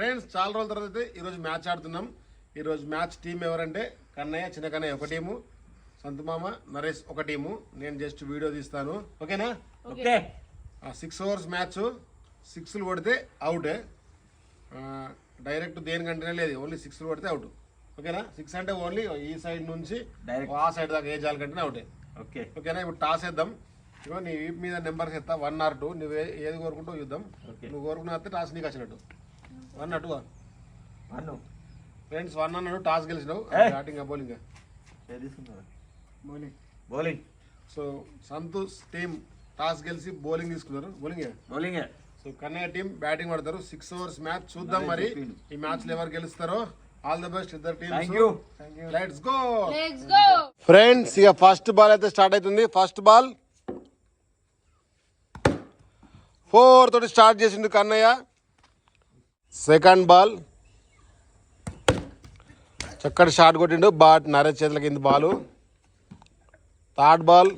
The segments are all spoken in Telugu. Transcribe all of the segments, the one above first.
ఫ్రెండ్స్ చాలా రోజుల తర్వాత అయితే ఈరోజు మ్యాచ్ ఆడుతున్నాం. ఈరోజు మ్యాచ్ టీం ఎవరంటే కన్నయ్య, చిన్న కన్నయ్య ఒక టీము, సంతమామ, నరేష్ ఒక టీము. నేను జస్ట్ వీడియో తీస్తాను, ఓకేనా? ఓకే. 6 ఓవర్స్ మ్యాచ్, 6లు కొడితే అవుటే. డైరెక్ట్ దేనికంటేనే లేదు, ఓన్లీ 6లు కొడితే అవుట్, ఓకేనా? 6 అంటే ఓన్లీ ఈ సైడ్ నుంచి ఆ సైడ్ దాకా ఏ జాల్ కంటేనే అవుటే, ఓకే ఓకేనా? ఇప్పుడు టాస్ వేద్దాం. ఇగో నీ వీప్ మీద నెంబర్స్ ఎత్తా, 1 or 2. నువ్వు ఏది కోరుకుంటావు చూద్దాం. నువ్వు కోరుకున్నా టాస్ నీకు వచ్చినట్టు. 1 or 2. ఫ్రెండ్స్ 1 అన్నాడు, టాస్ గెలిచినావు. Batting bowling bowling. So Santosh team toss గెలిచి బౌలింగ్ తీసుకున్నారు. Bowling. So Kannayya team batting పడతారు. 6 ఓవర్స్ మ్యాచ్ చూద్దాం మరి ఈ మ్యాచ్ లో ఎవరు గెలుస్తారో. ఆల్ ది బెస్ట్ ఇద్దరు టీమ్స్. Let's go friends. ఇక ఫస్ట్ బాల్ అయితే స్టార్ట్ అవుతుంది. ఫస్ట్ బాల్ 4 తోటి స్టార్ట్ చేసిండు కన్నయ్య. సెకండ్ బాల్ చక్కటి షాట్ కొట్టిండు, బట్ నరేష్ చేతుల కింద Balu. Third ball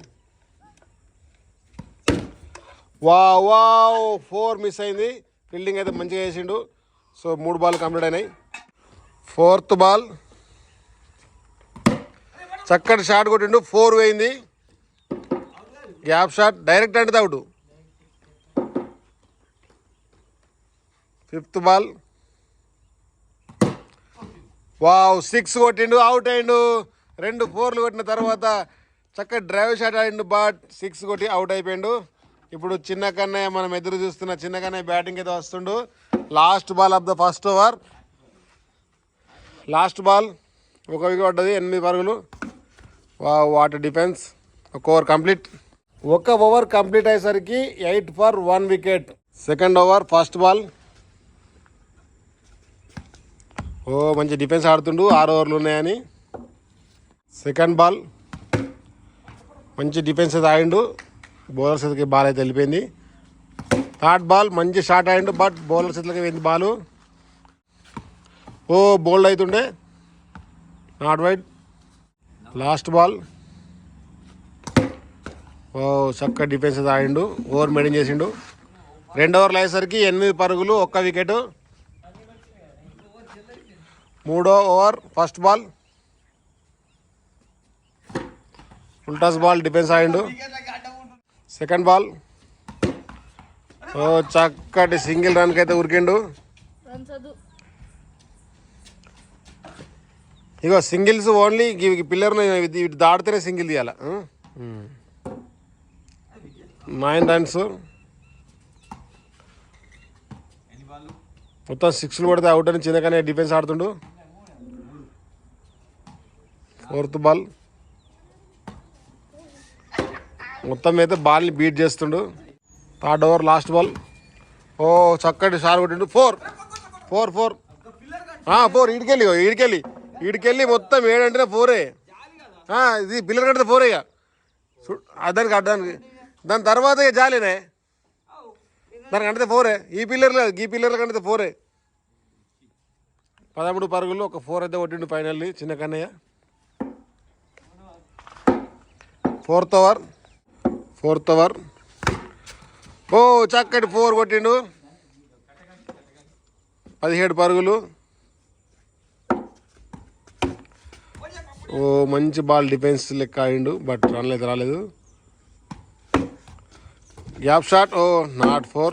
wow 4 miss అయింది. ఫీల్డింగ్ అయితే మంచిగా చేసిండు. సో 3 బాల్ కంప్లీట్ అయినాయి. ఫోర్త్ బాల్ చక్కటి షాట్ కొట్టిండు, 4 పోయింది. గ్యాప్ షాట్ డైరెక్ట్ అంటే అవుట్. ఫిఫ్త్ బాల్ వావ్ 6 కొట్టిండు, అవుట్ అయిండు. 2 4లు కొట్టిన తర్వాత చక్కటి డ్రైవ్ షాట్ ఆడిండు, బట్ 6 కొట్టి అవుట్ అయిపోయిండు. ఇప్పుడు చిన్న కన్నయ్య, మనం ఎదురు చూస్తున్న చిన్న కన్నయ్య బ్యాటింగ్ అయితే వస్తుండు. Last ball of the first over. Last ball 1 wicket పడ్డది, 8 పరుగులు. What defence. 1 over complete. 1 over complete అయ్యేసరికి 8 for 1 wicket. Second over first ball. మంచి డిఫెన్స్ ఆడుతుండు, 6 ఓవర్లు ఉన్నాయని. సెకండ్ బాల్ మంచి డిఫెన్స్ అయితే ఆడిండు, బౌలర్ చేతికి బాల్ అయితే వెళ్ళిపోయింది. థర్డ్ బాల్ మంచి షాట్ ఆడిండు, బట్ బౌలర్ చేతికి వెళ్ళింది బాల్. బౌల్డ్ అవుతుండే, నాట్ వైడ్. లాస్ట్ బాల్ చక్కగా డిఫెన్స్ అయితే ఆడిండు, ఓవర్ మెయింటైన్ చేసిండు. 2 ఓవర్లు అయ్యేసరికి 8 పరుగులు, 1 వికెట్. 3వ ఓవర్ ఫస్ట్ బాల్. ఉల్టాస్ బాల్ డిఫెన్స్ ఆడిండు. సెకండ్ బాల్ చక్కటి సింగిల్ రన్కి అయితే ఉరికిండు. ఇగో సింగిల్స్ ఓన్లీ పిల్లర్ను దాడితేనే సింగిల్ తీయాల. 9 runs. మొత్తం 6లు కొడితే అవుట్ అని చిన్నగానే డిఫెన్స్ ఆడుతుండు. ఫోర్త్ బాల్ మొత్తం అయితే బాల్ని బీట్ చేస్తుండు. Third over last ball. చక్కటి షాట్ కొట్టిండు, 4 ఈడికెళ్ళి మొత్తం 7 అంటేనే 4. ఇది పిల్లర్ కడితే 4 ఇక దానికి అడ్డానికి. దాని తర్వాత ఇక జాలేనే, దానికి అంటే 4. ఈ పిల్లర్లు కంటే 4. 13 పరుగులు, 1 4 అయితే కొట్టిండు ఫైనల్లీ చిన్న కన్నయ్య. ఫోర్త్ ఓవర్ చక్కటి 4 కొట్టిండు, 17 పరుగులు. మంచి బాల్ డిఫెన్స్ లెక్క ఆడిండు, బట్ రన్లు అయితే రాలేదు. Gap shot not 4.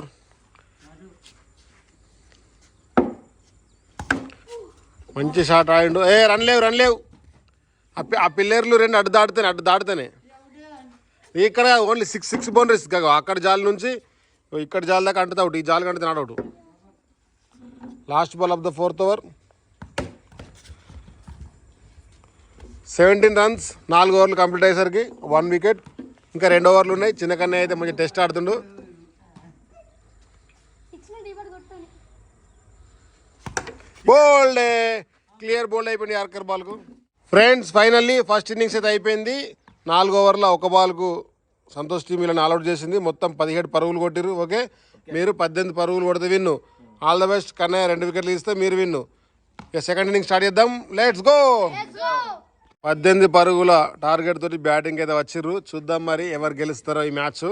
మంచి షాట్ ఆడిండు. రన్ లేవు. ఆ పిల్లర్లు 2 అడ్డు దాటుతానే. ఇక్కడ ఓన్లీ 6 బౌండరీస్. అక్కడ జాల్ నుంచి ఇక్కడ జాల్ దాకా అంటుంది అవుట్, ఈ జాల్ కంటే not out. Last ball of the fourth over. 17 runs, 4 ఓవర్లు కంప్లీట్ అయ్యేసరికి 1 వికెట్. ఇంకా 2 ఓవర్లు ఉన్నాయి. చిన్న కన్నయ్య అయితే మంచి టెస్ట్ ఆడుతుండు. బోల్డ్, క్లియర్ బోల్డ్ అయిపోయింది యార్కర్ బాల్కు. ఫ్రెండ్స్ ఫైనల్లీ ఫస్ట్ ఇన్నింగ్స్ అయితే అయిపోయింది. 4 ఓవర్ల 1 బాల్కు సంతోష్ టీం ఇలా ఆల్అౌట్ చేసింది. మొత్తం 17 పరుగులు కొట్టిరు. ఓకే, మీరు 18 పరుగులు కొడితే win. All the best. Kannayya 2 వికెట్లు ఇస్తే మీరు విన్ను. ఇక సెకండ్ ఇన్నింగ్ స్టార్ట్ చేద్దాం. Let's go. 18 పరుగుల టార్గెట్ తోటి బ్యాటింగ్ అయితే వచ్చిర్రు. చూద్దాం మరి ఎవరు గెలుస్తారో ఈ మ్యాచ్.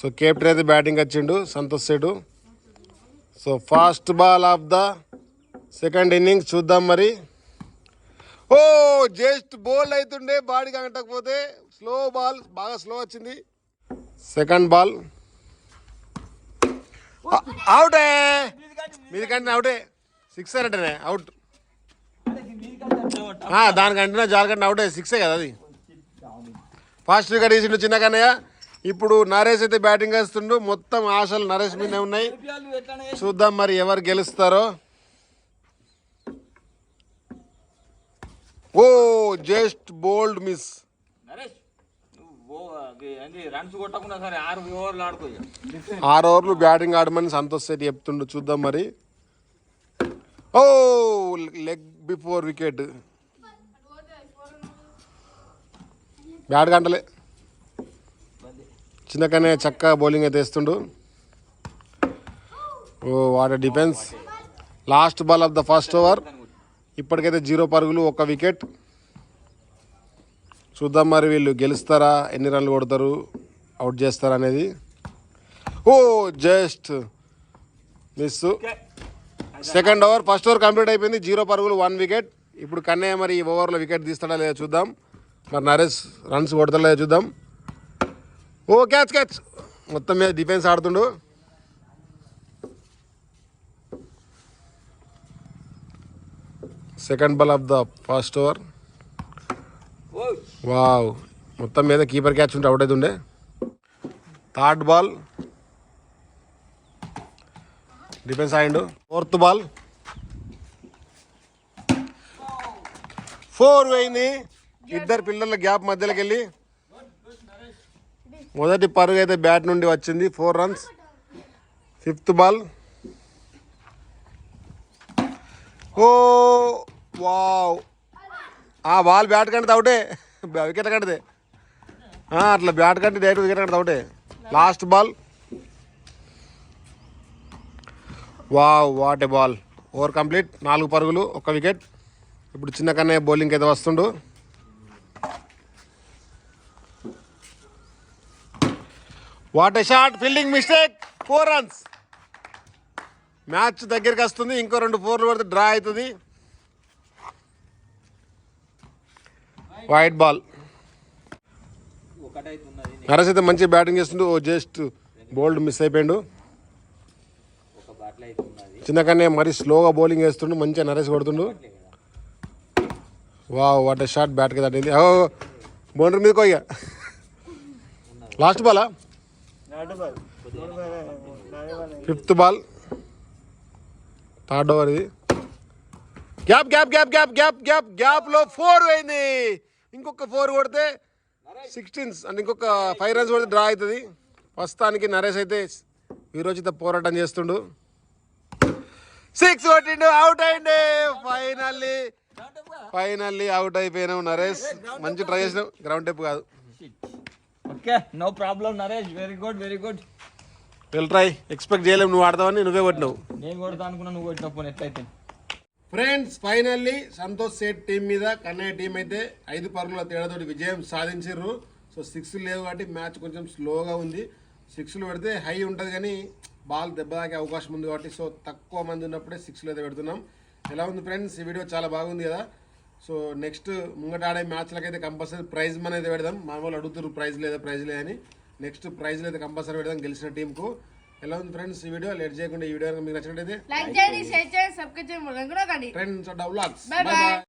సో కెప్టెన్ అయితే బ్యాటింగ్ వచ్చిండు సంతోష్ సేటు. So fast ball of the second innings చూద్దాం మరి. ఓ జస్ట్ బోల్డ్ అవుతుండే బాడీకి అంటకపోతే స్లో బాల్ బాగా స్లో వచ్చింది. సెకండ్ బాల్ అవుటే, మీది కంటే అవుటే, సిక్సర్ అంటేనే అవుట్. దానికంటే జాల కంటే అవుటే, సిక్సే కదా అది. ఫాస్ట్ వికెట్ తీసిండు చిన్న కన్నయ్య. ఇప్పుడు నరేష్ అయితే బ్యాటింగ్ వేస్తుండు. మొత్తం ఆశలు నరేష్ మీదే ఉన్నాయి. చూద్దాం మరి ఎవరు గెలుస్తారో. ఓ జస్ట్ బోల్డ్ మిస్. 6 ఓవర్లు బ్యాటింగ్ ఆడమని సంతోష్ శెట్టి చెప్తుండు. చూద్దాం మరి. Oh leg before wicket, bat గంటలే. చిన్నకనే చక్కగా బౌలింగ్ అయితే వేస్తుండు. Oh what defence. Last ball of the first over. ఇప్పటికైతే 0 పరుగులు, 1 వికెట్. చూద్దాం మరి వీళ్ళు గెలుస్తారా, ఎన్ని రన్లు కొడతారు, అవుట్ చేస్తారా అనేది. Oh just miss. Second over, first over complete అయిపోయింది. 0 పరుగులు, 1 వికెట్. ఇప్పుడు కన్నయ్య మరి ఈ ఓవర్లో వికెట్ తీస్తాడా లేదా చూద్దాం. మరి నరేష్ రన్స్ కొడతాడా లేదా చూద్దాం. Oh catch catch. మొత్తం మీద డిఫెన్స్ ఆడుతుండు. Second ball of the first over. Wow, మొత్తం మీద కీపర్ క్యాచ్ ఉంటే అవుట్ అవుతుండే. థర్డ్ బాల్ డిఫెన్స్ ఆడిండు. ఫోర్త్ బాల్ 4 పోయింది. ఇద్దరు పిల్లల గ్యాప్ మధ్యలోకి వెళ్ళి మొదటి పరుగు అయితే బ్యాట్ నుండి వచ్చింది. 4 runs. Fifth ball. Oh wow, ఆ బాల్ బ్యాట్ కంటే అవుటే, వికెట్ కంటే అట్లా బ్యాట్ కంటే డైరెక్ట్ వికెట్ కంటే అవుటే. Last ball. Wow what A ball. Over complete. 4 పరుగులు, 1 వికెట్. ఇప్పుడు చిన్న కన్నయ్య బౌలింగ్ అయితే వస్తుండు. What a shot. Fielding mistake. 4 runs. Match దగ్గరికి వస్తుంది. ఇంకో 2 4లు పడితే డ్రా అవుతుంది. White ball. నరేష్ అయితే మంచి బ్యాటింగ్ చేస్తుండు. ఓ జస్ట్ బోల్డ్ మిస్ అయిపోయిండు. చిన్నకనే మరి స్లోగా బౌలింగ్ వేస్తుండు. మంచిగా నరేష్ కొడుతుండు. Wow what a shot. బ్యాట్కి తట్టింది. ఓ బౌండరీ మీద కొయ్య. లాస్ట్ బాలా. ఫిఫ్త్ బాల్, థర్డ్ ఓవర్ ఇది. Gap gap gap gap gap gap గ్యాప్లో 4 పోయింది. ఇంకొక 4 కొడితే 16 అంటే ఇంకొక 5 రన్స్ కొడితే డ్రా అవుతుంది. ప్రస్తుతానికి నరేష్ అయితే వీరోచిత పోరాటం చేస్తుండు. 6 కొట్టిండు. అవుట్ అయింది. ఫైనల్లీ అవుట్ అయిపోయినావు నరేష్. మంచి ట్రై చేసినావు. గ్రౌండ్ టెప్ కాదు. Okay, no problem Naresh. Very good, very good. Well try. Expect చేయలేము నువ్వు ఆడతావని. నువ్వే కొట్టినావు. నేను కొడతా అనుకున్నా, నువ్వు కొట్టినప్పుడు ఎట్లయితే. ఫ్రెండ్స్ ఫైనల్లీ సంతోష్ సేట్ టీం మీద కన్నయ్య టీం అయితే 5 పరుగుల తేడాతోటి విజయం సాధించారు. సో 6 లేవు కాబట్టి మ్యాచ్ కొంచెం స్లోగా ఉంది. 6లు పెడితే హై ఉంటుంది కానీ బాల్ దెబ్బ తాకే అవకాశం ఉంది కాబట్టి సో తక్కువ మంది ఉన్నప్పుడే 6లు అయితే పెడుతున్నాం. ఎలా ఉంది ఫ్రెండ్స్ ఈ వీడియో? చాలా బాగుంది కదా. సో నెక్స్ట్ ముంగట ఆడే మ్యాచ్లకైతే కంపల్సరీ ప్రైజ్ మనీ అయితే పెడదాం. మామూలు అడుగుతారు ప్రైజ్ లేదని. నెక్స్ట్ ప్రైజ్లు అయితే కంపల్సరీ పెడదాం గెలిచిన టీంకు. ఎలా ఉంది ఫ్రెండ్స్ ఈ వీడియో? లేట్ చేయకుండా ఈ వీడియో మీకు నచ్చినట్టయితే లైక్ చేయండి, షేర్ చేయండి, సబ్స్క్రైబ్ చేయండి. Friends vlogs. By by.